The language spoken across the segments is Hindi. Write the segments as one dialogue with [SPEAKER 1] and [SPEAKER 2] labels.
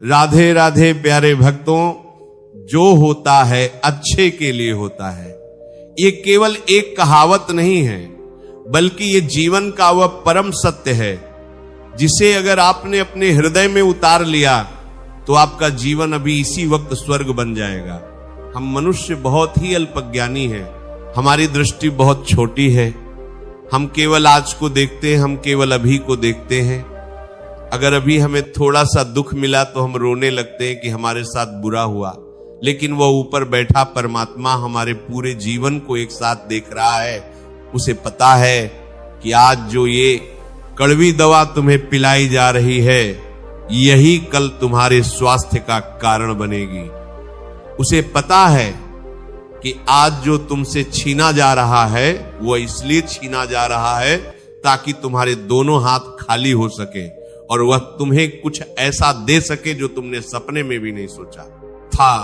[SPEAKER 1] राधे राधे प्यारे भक्तों, जो होता है अच्छे के लिए होता है। ये केवल एक कहावत नहीं है, बल्कि ये जीवन का वह परम सत्य है जिसे अगर आपने अपने हृदय में उतार लिया तो आपका जीवन अभी इसी वक्त स्वर्ग बन जाएगा। हम मनुष्य बहुत ही अल्पज्ञानी हैं, हमारी दृष्टि बहुत छोटी है। हम केवल आज को देखते हैं, हम केवल अभी को देखते हैं। अगर अभी हमें थोड़ा सा दुख मिला तो हम रोने लगते हैं कि हमारे साथ बुरा हुआ, लेकिन वह ऊपर बैठा परमात्मा हमारे पूरे जीवन को एक साथ देख रहा है। उसे पता है कि आज जो ये कड़वी दवा तुम्हें पिलाई जा रही है, यही कल तुम्हारे स्वास्थ्य का कारण बनेगी। उसे पता है कि आज जो तुमसे छीना जा रहा है वह इसलिए छीना जा रहा है ताकि तुम्हारे दोनों हाथ खाली हो सके और वह तुम्हें कुछ ऐसा दे सके जो तुमने सपने में भी नहीं सोचा था।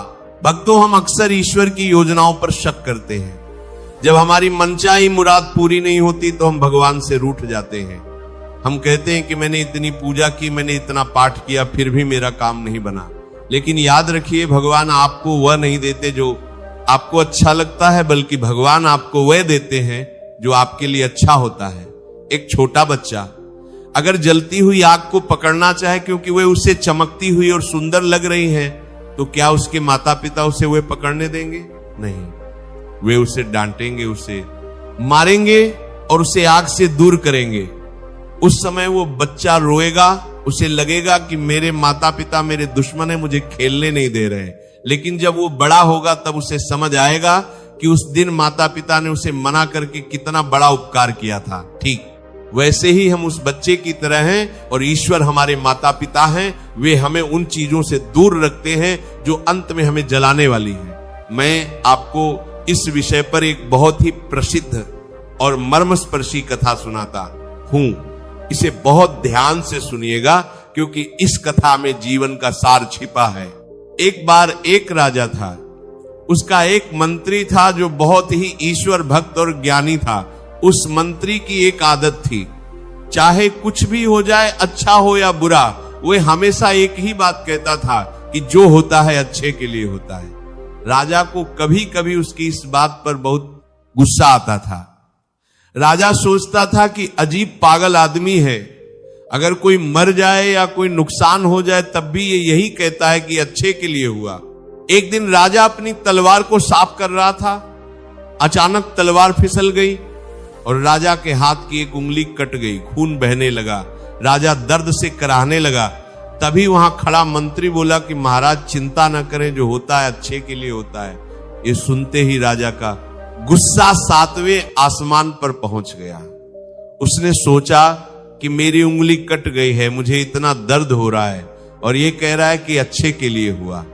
[SPEAKER 1] भक्तों, हम अक्सर ईश्वर की योजनाओं पर शक करते हैं। जब हमारी मनचाही मुराद पूरी नहीं होती तो हम भगवान से रूठ जाते हैं। हम कहते हैं कि मैंने इतनी पूजा की, मैंने इतना पाठ किया, फिर भी मेरा काम नहीं बना। लेकिन याद रखिए, भगवान आपको वह नहीं देते जो आपको अच्छा लगता है, बल्कि भगवान आपको वह देते हैं जो आपके लिए अच्छा होता है। एक छोटा बच्चा अगर जलती हुई आग को पकड़ना चाहे क्योंकि वह उसे चमकती हुई और सुंदर लग रही है, तो क्या उसके माता पिता उसे वे पकड़ने देंगे? नहीं, वे उसे डांटेंगे, उसे मारेंगे और उसे आग से दूर करेंगे। उस समय वो बच्चा रोएगा, उसे लगेगा कि मेरे माता पिता मेरे दुश्मन है, मुझे खेलने नहीं दे रहे। लेकिन जब वो बड़ा होगा तब उसे समझ आएगा कि उस दिन माता पिता ने उसे मना करके कितना बड़ा उपकार किया था। ठीक वैसे ही हम उस बच्चे की तरह हैं और ईश्वर हमारे माता पिता हैं। वे हमें उन चीजों से दूर रखते हैं जो अंत में हमें जलाने वाली है। मैं आपको इस विषय पर एक बहुत ही प्रसिद्ध और मर्मस्पर्शी कथा सुनाता हूं। इसे बहुत ध्यान से सुनिएगा क्योंकि इस कथा में जीवन का सार छिपा है। एक बार एक राजा था, उसका एक मंत्री था जो बहुत ही ईश्वर भक्त और ज्ञानी था। उस मंत्री की एक आदत थी, चाहे कुछ भी हो जाए, अच्छा हो या बुरा, वह हमेशा एक ही बात कहता था कि जो होता है अच्छे के लिए होता है। राजा को कभी कभी उसकी इस बात पर बहुत गुस्सा आता था। राजा सोचता था कि अजीब पागल आदमी है, अगर कोई मर जाए या कोई नुकसान हो जाए तब भी ये यही कहता है कि अच्छे के लिए हुआ। एक दिन राजा अपनी तलवार को साफ कर रहा था, अचानक तलवार फिसल गई और राजा के हाथ की एक उंगली कट गई, खून बहने लगा। राजा दर्द से कराहने लगा। तभी वहां खड़ा मंत्री बोला कि महाराज चिंता न करें, जो होता है अच्छे के लिए होता है। ये सुनते ही राजा का गुस्सा 7वें आसमान पर पहुंच गया। उसने सोचा कि मेरी उंगली कट गई है, मुझे इतना दर्द हो रहा है और ये कह रहा है कि अच्छे के लिए हुआ।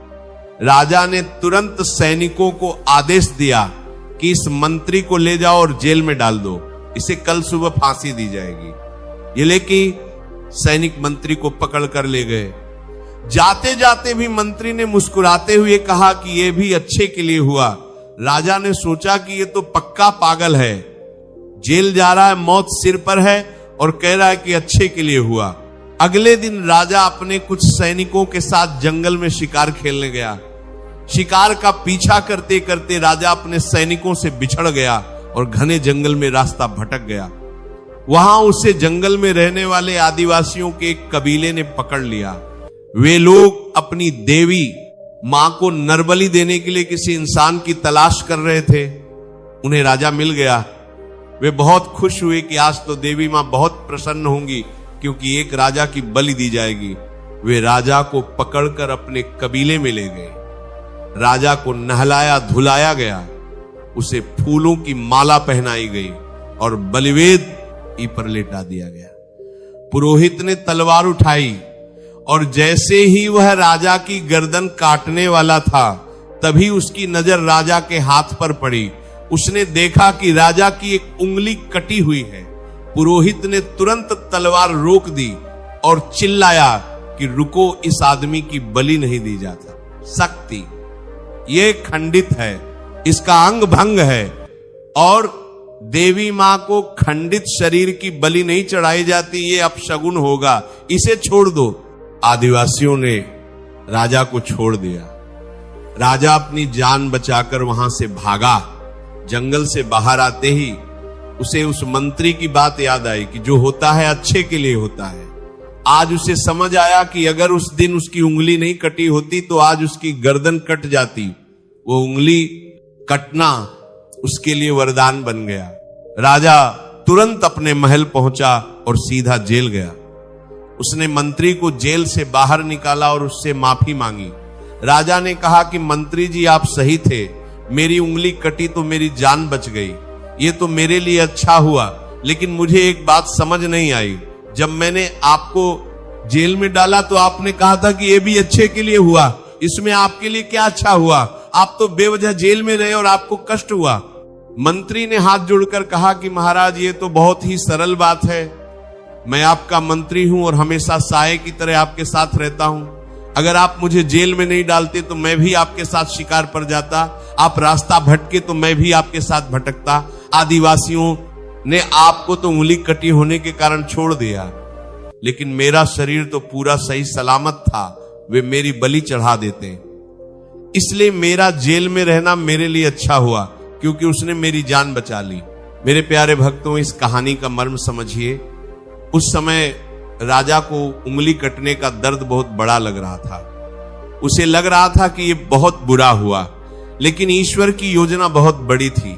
[SPEAKER 1] राजा ने तुरंत सैनिकों को आदेश दिया कि इस मंत्री को ले जाओ और जेल में डाल दो, इसे कल सुबह फांसी दी जाएगी। ये लेके सैनिक मंत्री को पकड़ कर ले गए। जाते जाते भी मंत्री ने मुस्कुराते हुए कहा कि यह भी अच्छे के लिए हुआ। राजा ने सोचा कि ये तो पक्का पागल है, जेल जा रहा है, मौत सिर पर है और कह रहा है कि अच्छे के लिए हुआ। अगले दिन राजा अपने कुछ सैनिकों के साथ जंगल में शिकार खेलने गया। शिकार का पीछा करते करते राजा अपने सैनिकों से बिछड़ गया और घने जंगल में रास्ता भटक गया। वहां उसे जंगल में रहने वाले आदिवासियों के एक कबीले ने पकड़ लिया। वे लोग अपनी देवी मां को नरबली देने के लिए किसी इंसान की तलाश कर रहे थे। उन्हें राजा मिल गया। वे बहुत खुश हुए कि आज तो देवी मां बहुत प्रसन्न होंगी क्योंकि एक राजा की बलि दी जाएगी। वे राजा को पकड़कर अपने कबीले में ले गए। राजा को नहलाया धुलाया गया, उसे फूलों की माला पहनाई गई और बलिवेद पर लेटा दिया गया। पुरोहित ने तलवार उठाई और जैसे ही वह राजा की गर्दन काटने वाला था तभी उसकी नजर राजा के हाथ पर पड़ी। उसने देखा कि राजा की एक उंगली कटी हुई है। पुरोहित ने तुरंत तलवार रोक दी और चिल्लाया कि रुको, इस आदमी की बलि नहीं दी जाता। शक्ति ये खंडित है, इसका अंग भंग है और देवी मां को खंडित शरीर की बलि नहीं चढ़ाई जाती, ये अपशगुन होगा, इसे छोड़ दो। आदिवासियों ने राजा को छोड़ दिया। राजा अपनी जान बचाकर वहां से भागा। जंगल से बाहर आते ही उसे उस मंत्री की बात याद आई कि जो होता है अच्छे के लिए होता है। आज उसे समझ आया कि अगर उस दिन उसकी उंगली नहीं कटी होती तो आज उसकी गर्दन कट जाती। वो उंगली कटना उसके लिए वरदान बन गया। राजा तुरंत अपने महल पहुंचा और सीधा जेल गया। उसने मंत्री को जेल से बाहर निकाला और उससे माफी मांगी। राजा ने कहा कि मंत्री जी आप सही थे, मेरी उंगली कटी तो मेरी जान बच गई, ये तो मेरे लिए अच्छा हुआ, लेकिन मुझे एक बात समझ नहीं आई। जब मैंने आपको जेल में डाला तो आपने कहा था कि ये भी अच्छे के लिए हुआ, इसमें आपके लिए क्या अच्छा हुआ? आप तो बेवजह जेल में रहे और आपको कष्ट हुआ। मंत्री ने हाथ जोड़कर कहा कि महाराज ये तो बहुत ही सरल बात है, मैं आपका मंत्री हूं और हमेशा साये की तरह आपके साथ रहता हूं। अगर आप मुझे जेल में नहीं डालते तो मैं भी आपके साथ शिकार पर जाता, आप रास्ता भटके तो मैं भी आपके साथ भटकता। आदिवासियों ने आपको तो उंगली कटी होने के कारण छोड़ दिया, लेकिन मेरा शरीर तो पूरा सही सलामत था, वे मेरी बलि चढ़ा देते। इसलिए मेरा जेल में रहना मेरे लिए अच्छा हुआ, क्योंकि उसने मेरी जान बचा ली। मेरे प्यारे भक्तों, इस कहानी का मर्म समझिए। उस समय राजा को उंगली कटने का दर्द बहुत बड़ा लग रहा था। उसे लग रहा था कि ये बहुत बुरा हुआ, लेकिन ईश्वर की योजना बहुत बड़ी थी।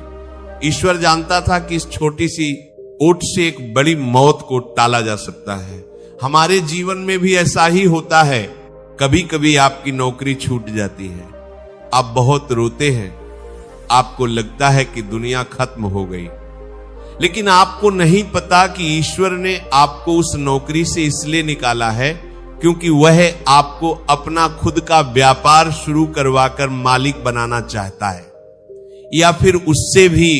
[SPEAKER 1] ईश्वर जानता था कि इस छोटी सी ओट से एक बड़ी मौत को टाला जा सकता है। हमारे जीवन में भी ऐसा ही होता है। कभी कभी आपकी नौकरी छूट जाती है, आप बहुत रोते हैं, आपको लगता है कि दुनिया खत्म हो गई, लेकिन आपको नहीं पता कि ईश्वर ने आपको उस नौकरी से इसलिए निकाला है क्योंकि वह आपको अपना खुद का व्यापार शुरू करवाकर मालिक बनाना चाहता है, या फिर उससे भी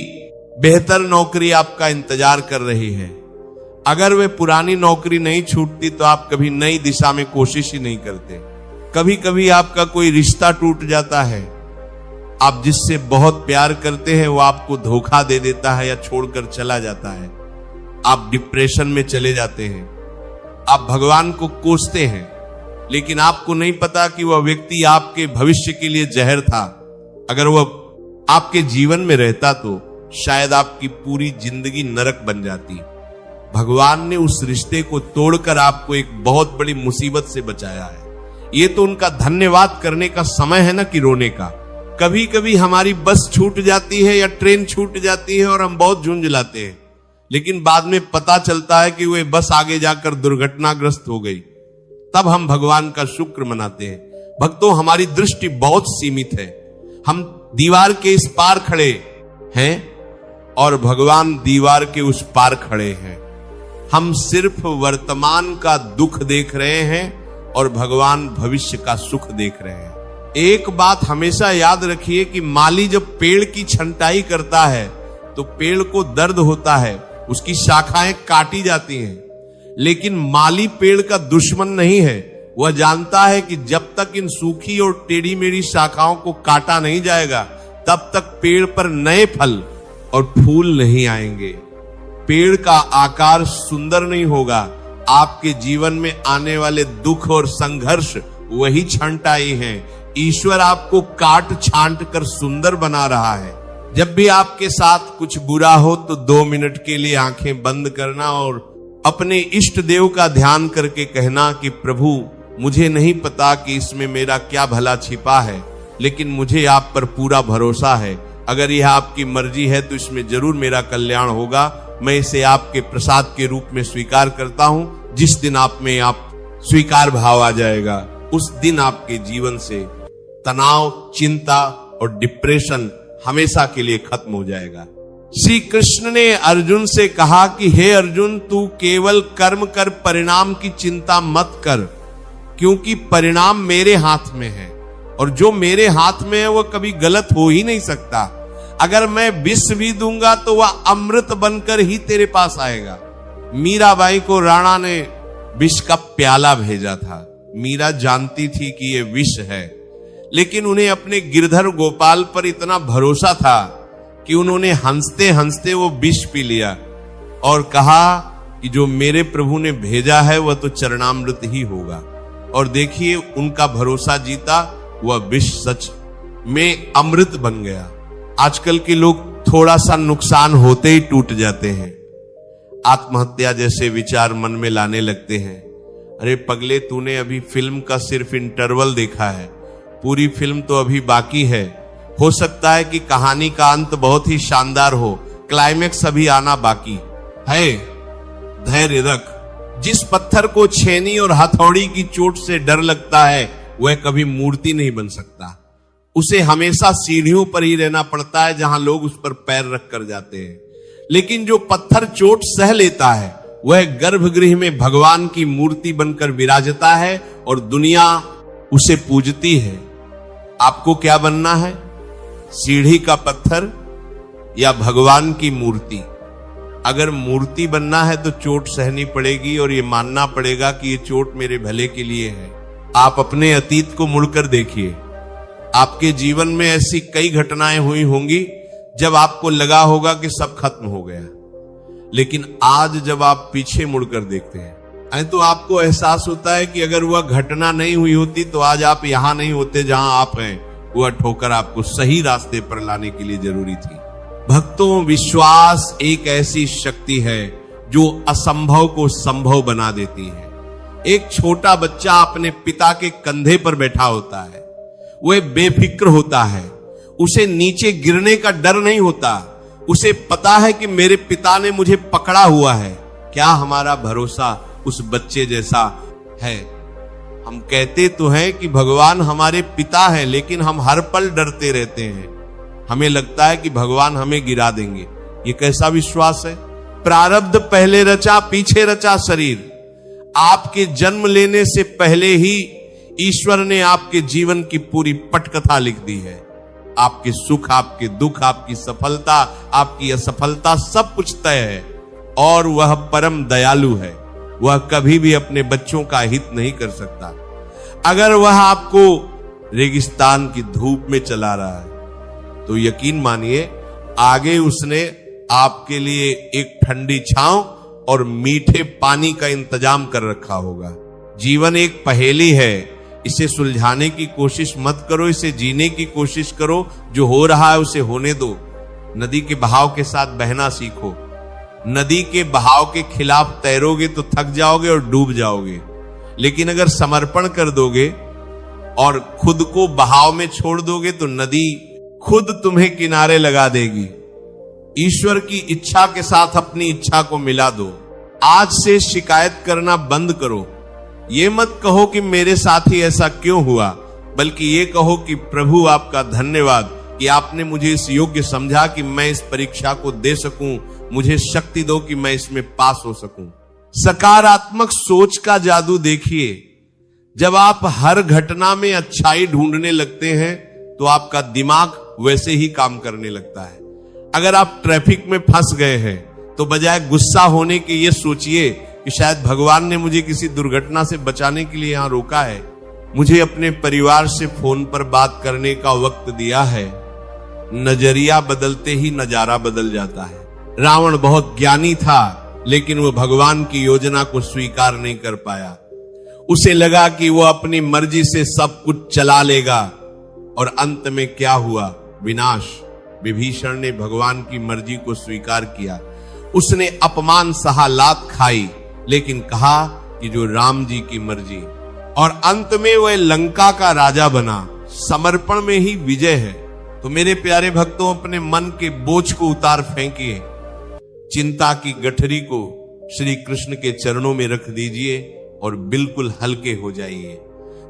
[SPEAKER 1] बेहतर नौकरी आपका इंतजार कर रही है। अगर वे पुरानी नौकरी नहीं छूटती तो आप कभी नई दिशा में कोशिश ही नहीं करते। कभी कभी आपका कोई रिश्ता टूट जाता है, आप जिससे बहुत प्यार करते हैं वो आपको धोखा दे देता है या छोड़कर चला जाता है। आप डिप्रेशन में चले जाते हैं, आप भगवान को कोसते हैं, लेकिन आपको नहीं पता कि वह व्यक्ति आपके भविष्य के लिए जहर था। अगर वह आपके जीवन में रहता तो शायद आपकी पूरी जिंदगी नरक बन जाती। भगवान ने उस रिश्ते को तोड़कर आपको एक बहुत बड़ी मुसीबत से बचाया है। ये तो उनका धन्यवाद करने का समय है ना कि रोने का। कभी कभी हमारी बस छूट जाती है या ट्रेन छूट जाती है और हम बहुत झुंझलाते हैं, लेकिन बाद में पता चलता है कि वह बस आगे जाकर दुर्घटनाग्रस्त हो गई। तब हम भगवान का शुक्र मनाते हैं। भक्तों, हमारी दृष्टि बहुत सीमित है। हम दीवार के इस पार खड़े हैं और भगवान दीवार के उस पार खड़े हैं। हम सिर्फ वर्तमान का दुख देख रहे हैं और भगवान भविष्य का सुख देख रहे हैं। एक बात हमेशा याद रखिए कि माली जब पेड़ की छंटाई करता है तो पेड़ को दर्द होता है, उसकी शाखाएं काटी जाती हैं, लेकिन माली पेड़ का दुश्मन नहीं है। वह जानता है कि जब तक इन सूखी और टेढ़ी मेढ़ी शाखाओं को काटा नहीं जाएगा तब तक पेड़ पर नए फल और फूल नहीं आएंगे। पेड़ का आकार सुंदर नहीं होगा, आपके जीवन में आने वाले दुख और संघर्ष वही छंटाई हैं। ईश्वर आपको काट छांट कर सुंदर बना रहा है। जब भी आपके साथ कुछ बुरा हो तो 2 मिनट के लिए आंखें बंद करना और अपने इष्ट देव का ध्यान करके कहना कि प्रभु, मुझे नहीं पता कि इसमें मेरा क्या भला छिपा है, लेकिन मुझे आप पर पूरा भरोसा है। अगर यह आपकी मर्जी है तो इसमें जरूर मेरा कल्याण होगा। मैं इसे आपके प्रसाद के रूप में स्वीकार करता हूं। जिस दिन आप में आप स्वीकार भाव आ जाएगा, उस दिन आपके जीवन से तनाव, चिंता और डिप्रेशन हमेशा के लिए खत्म हो जाएगा। श्री कृष्ण ने अर्जुन से कहा कि हे अर्जुन, तू केवल कर्म कर, परिणाम की चिंता मत कर, क्योंकि परिणाम मेरे हाथ में है और जो मेरे हाथ में है वह कभी गलत हो ही नहीं सकता। अगर मैं विष भी दूंगा तो वह अमृत बनकर ही तेरे पास आएगा। मीराबाई को राणा ने विष का प्याला भेजा था। मीरा जानती थी कि यह विष है, लेकिन उन्हें अपने गिरधर गोपाल पर इतना भरोसा था कि उन्होंने हंसते हंसते वो विष पी लिया और कहा कि जो मेरे प्रभु ने भेजा है वह तो चरणामृत ही होगा। और देखिए उनका भरोसा जीता, वह विष सच में अमृत बन गया। आजकल के लोग थोड़ा सा नुकसान होते ही टूट जाते हैं, आत्महत्या जैसे विचार मन में लाने लगते हैं। अरे पगले, तूने अभी फिल्म का सिर्फ इंटरवल देखा है, पूरी फिल्म तो अभी बाकी है। हो सकता है कि कहानी का अंत बहुत ही शानदार हो, क्लाइमेक्स अभी आना बाकी है। धैर्य रख। जिस पत्थर को छेनी और हथौड़ी की चोट से डर लगता है वह कभी मूर्ति नहीं बन सकता। उसे हमेशा सीढ़ियों पर ही रहना पड़ता है जहां लोग उस पर पैर रख कर जाते हैं। लेकिन जो पत्थर चोट सह लेता है वह गर्भगृह में भगवान की मूर्ति बनकर विराजता है और दुनिया उसे पूजती है। आपको क्या बनना है? सीढ़ी का पत्थर या भगवान की मूर्ति? अगर मूर्ति बनना है तो चोट सहनी पड़ेगी और ये मानना पड़ेगा कि ये चोट मेरे भले के लिए है। आप अपने अतीत को मुड़कर देखिए। आपके जीवन में ऐसी कई घटनाएं हुई होंगी जब आपको लगा होगा कि सब खत्म हो गया, लेकिन आज जब आप पीछे मुड़कर देखते हैं तो आपको एहसास होता है कि अगर वह घटना नहीं हुई होती तो आज आप यहां नहीं होते जहां आप हैं। वह ठोकर आपको सही रास्ते पर लाने के लिए जरूरी थी। भक्तों, विश्वास एक ऐसी शक्ति है जो असंभव को संभव बना देती है। एक छोटा बच्चा अपने पिता के कंधे पर बैठा होता है, वह बेफिक्र होता है, उसे नीचे गिरने का डर नहीं होता। उसे पता है कि मेरे पिता ने मुझे पकड़ा हुआ है। क्या हमारा भरोसा उस बच्चे जैसा है? हम कहते तो हैं कि भगवान हमारे पिता हैं, लेकिन हम हर पल डरते रहते हैं। हमें लगता है कि भगवान हमें गिरा देंगे। ये कैसा विश्वास है? प्रारब्ध पहले रचा, पीछे रचा शरीर। आपके जन्म लेने से पहले ही ईश्वर ने आपके जीवन की पूरी पटकथा लिख दी है। आपके सुख, आपके दुख, आपकी सफलता, आपकी असफलता, सब कुछ तय है। और वह परम दयालु है। वह कभी भी अपने बच्चों का हित नहीं कर सकता। अगर वह आपको रेगिस्तान की धूप में चला रहा है तो यकीन मानिए आगे उसने आपके लिए एक ठंडी छांव और मीठे पानी का इंतजाम कर रखा होगा। जीवन एक पहेली है, इसे सुलझाने की कोशिश मत करो, इसे जीने की कोशिश करो। जो हो रहा है उसे होने दो। नदी के बहाव के साथ बहना सीखो। नदी के बहाव के खिलाफ तैरोगे तो थक जाओगे और डूब जाओगे, लेकिन अगर समर्पण कर दोगे और खुद को बहाव में छोड़ दोगे तो नदी खुद तुम्हें किनारे लगा देगी। ईश्वर की इच्छा के साथ अपनी इच्छा को मिला दो। आज से शिकायत करना बंद करो। ये मत कहो कि मेरे साथ ही ऐसा क्यों हुआ, बल्कि ये कहो कि प्रभु आपका धन्यवाद कि आपने मुझे इस योग्य समझा कि मैं इस परीक्षा को दे सकूं। मुझे शक्ति दो कि मैं इसमें पास हो सकूं। सकारात्मक सोच का जादू देखिए। जब आप हर घटना में अच्छाई ढूंढने लगते हैं तो आपका दिमाग वैसे ही काम करने लगता है। अगर आप ट्रैफिक में फंस गए हैं तो बजाय गुस्सा होने के ये सोचिए कि शायद भगवान ने मुझे किसी दुर्घटना से बचाने के लिए यहां रोका है, मुझे अपने परिवार से फोन पर बात करने का वक्त दिया है। नजरिया बदलते ही नजारा बदल जाता है। रावण बहुत ज्ञानी था, लेकिन वह भगवान की योजना को स्वीकार नहीं कर पाया। उसे लगा कि वह अपनी मर्जी से सब कुछ चला लेगा, और अंत में क्या हुआ? विनाश। विभीषण ने भगवान की मर्जी को स्वीकार किया। उसने अपमान सहा, लात खाई, लेकिन कहा कि जो राम जी की मर्जी, और अंत में वह लंका का राजा बना। समर्पण में ही विजय है। तो मेरे प्यारे भक्तों, अपने मन के बोझ को उतार फेंकिए, चिंता की गठरी को श्री कृष्ण के चरणों में रख दीजिए और बिल्कुल हल्के हो जाइए।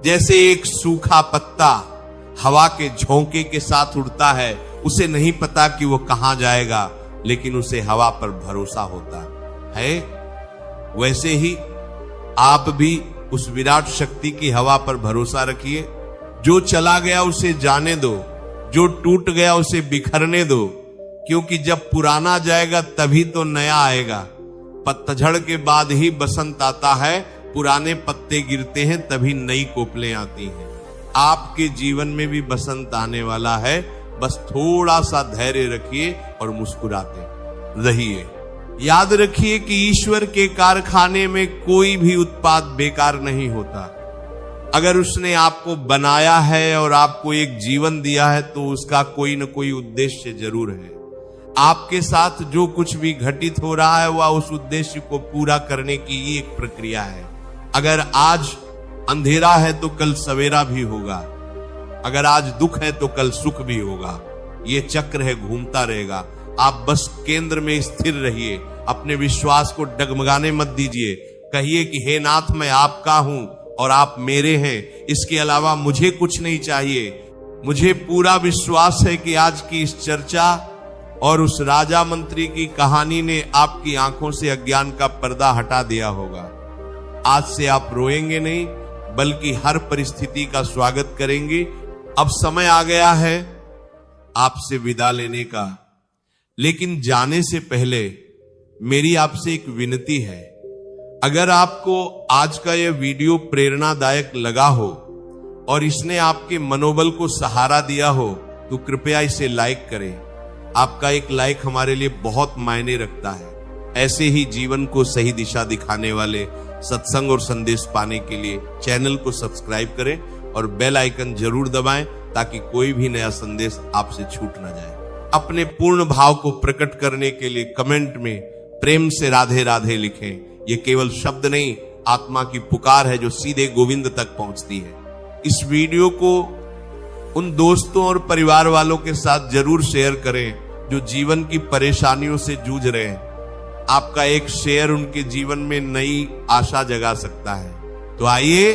[SPEAKER 1] जैसे एक सूखा पत्ता हवा के झोंके के साथ उड़ता है, उसे नहीं पता कि वो कहां जाएगा, लेकिन उसे हवा पर भरोसा होता है। वैसे ही आप भी उस विराट शक्ति की हवा पर भरोसा रखिए। जो चला गया उसे जाने दो, जो टूट गया उसे बिखरने दो, क्योंकि जब पुराना जाएगा तभी तो नया आएगा। पतझड़ के बाद ही बसंत आता है, पुराने पत्ते गिरते हैं तभी नई कोपलें आती हैं। आपके जीवन में भी बसंत आने वाला है, बस थोड़ा सा धैर्य रखिए और मुस्कुराते रहिए। याद रखिए कि ईश्वर के कारखाने में कोई भी उत्पाद बेकार नहीं होता। अगर उसने आपको बनाया है और आपको एक जीवन दिया है तो उसका कोई न कोई उद्देश्य जरूर है। आपके साथ जो कुछ भी घटित हो रहा है वह उस उद्देश्य को पूरा करने की ही एक प्रक्रिया है। अगर आज अंधेरा है तो कल सवेरा भी होगा, अगर आज दुख है तो कल सुख भी होगा। ये चक्र है, घूमता रहेगा। आप बस केंद्र में स्थिर रहिए, अपने विश्वास को डगमगाने मत दीजिए। कहिए कि हे नाथ, मैं आपका हूं और आप मेरे हैं, इसके अलावा मुझे कुछ नहीं चाहिए। मुझे पूरा विश्वास है कि आज की इस चर्चा और उस राजा मंत्री की कहानी ने आपकी आंखों से अज्ञान का पर्दा हटा दिया होगा। आज से आप रोएंगे नहीं, बल्कि हर परिस्थिति का स्वागत करेंगे। अब समय आ गया है आपसे विदा लेने का, लेकिन जाने से पहले मेरी आपसे एक विनती है। अगर आपको आज का यह वीडियो प्रेरणादायक लगा हो और इसने आपके मनोबल को सहारा दिया हो तो कृपया इसे लाइक करें। आपका एक लाइक हमारे लिए बहुत मायने रखता है। ऐसे ही जीवन को सही दिशा दिखाने वाले सत्संग और संदेश पाने के लिए चैनल को सब्सक्राइब करें और बेल आइकन जरूर दबाएं ताकि कोई भी नया संदेश आपसे छूट ना जाए। अपने पूर्ण भाव को प्रकट करने के लिए कमेंट में प्रेम से राधे राधे लिखें। ये केवल शब्द नहीं, आत्मा की पुकार है जो सीधे गोविंद तक पहुंचती है। इस वीडियो को उन दोस्तों और परिवार वालों के साथ जरूर शेयर करें जो जीवन की परेशानियों से जूझ रहे हैं। आपका एक शेयर उनके जीवन में नई आशा जगा सकता है। तो आइए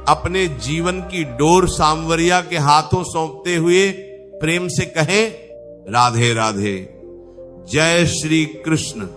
[SPEAKER 1] अपने जीवन की डोर सांवरिया के हाथों सौंपते हुए प्रेम से कहें, राधे राधे। जय श्री कृष्ण।